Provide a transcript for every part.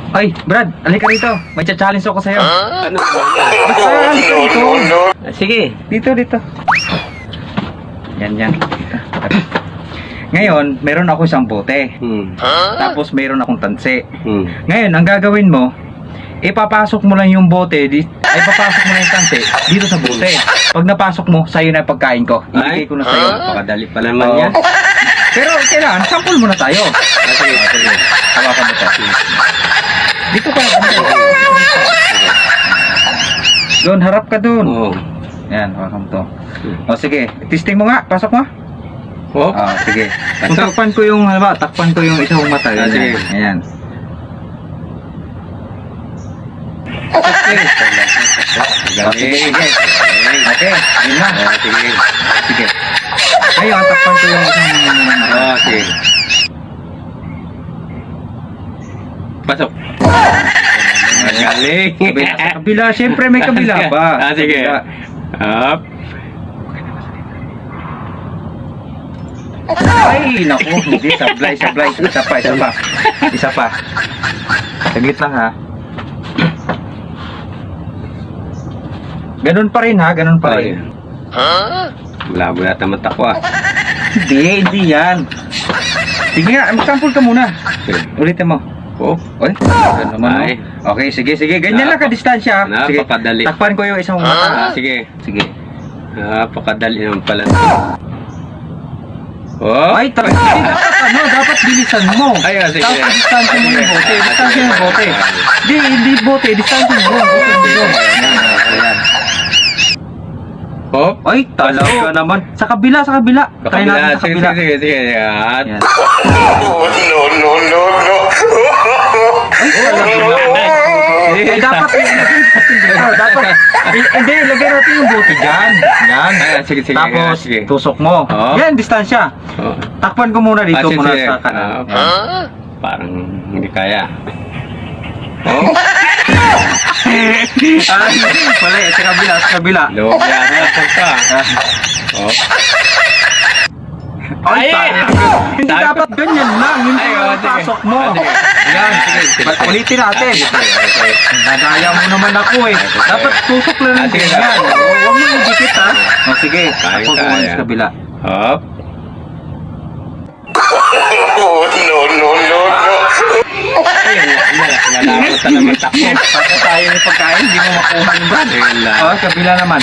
Ay, Brad, halika rito. May challenge ako sa'yo. Ano? Basta halika rito. Sige. Dito. Yan. Ngayon, meron ako isang bote. Tapos meron akong tansi. Ngayon, ang gagawin mo, ipapasok mo lang yung bote, ipapasok mo lang yung tansi dito sa bote. Pag napasok mo, sa'yo na yung pagkain ko. Ibigay ko na sa'yo. Pakadali pa naman Oo. yan. Pero kailangan, sample muna tayo. Sige. Hawakan mo to. Dito ka. Doon, harap ka doon. Oo. Yan, hawakan mo to. O sige, testing mo nga. Pasok mo. Oh? Sige. Kung takpan ko yung, takpan ko yung isang mata. Ah, sige. Ayan. Galing. Okay, yun na. Sige. Sige. Ngayon, takpan ko yung isang mata. Sige. Pasok. Galing. Kabila, siyempre may kabila ba? Sige. Kabila. Up. Ay, naku, hindi. Sablay. Isa pa. Saglit lang ha. Ganun pa rin ha, ganun pa rin. Malabo yata mata ko Hindi yan. Sige nga, mag-sample ka muna. Sige. Ulitin mo. Oh. Oy, ganun naman. Ay. Okay, sige. Ganyan lang ka-distansya. Sige, Napakadali. takpan ko yung isang mata. Sige. Sige. Napakadali naman pala. Oh. Ay, dapat bilisan mo. Ay, sige. Tapos distansya mo yung bote. Distansya yung bote. Hindi bote, distansya mo. Ayan. Oh. Ay, talaga naman. Sa kabila. Try natin sa kabila. Sige. Yan. Ayan. Ay, talaga naman. Eh, dapat hindi, lagyan natin yung bote dyan. Yan. Sige. Tapos, Sige. tusok mo. Oo. Yan, distansya. Oh. Takpan ko muna dito Sige. muna sa kanan. Yan. Parang hindi kaya. Oh. Mali, sa kabila. Loob yan. Pagka. Oh. Ay, hindi dapat ganyan lang. Hindi Ay, lang sige. pasok mo. Sige. Yan, sige. Ulitin natin. Nadaya mo naman ako eh. Dapat tusok lang ng Sige. ganyan. Huwag mo yung dikit ha. O sige, Kaya, ako gumawa kaya. sa kabila. Hop. Nalakot na naman takbo. Pati tayo ng pagkain, hindi mo makuha yung brand. Ayun lang. O, kabila naman.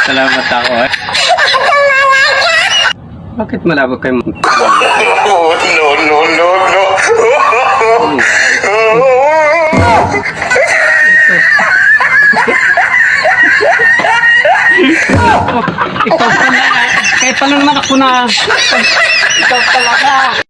Salamat ako. Bakit malabo kayo? Ikaw pala. Kahit pa naman ako na. Ikaw talaga.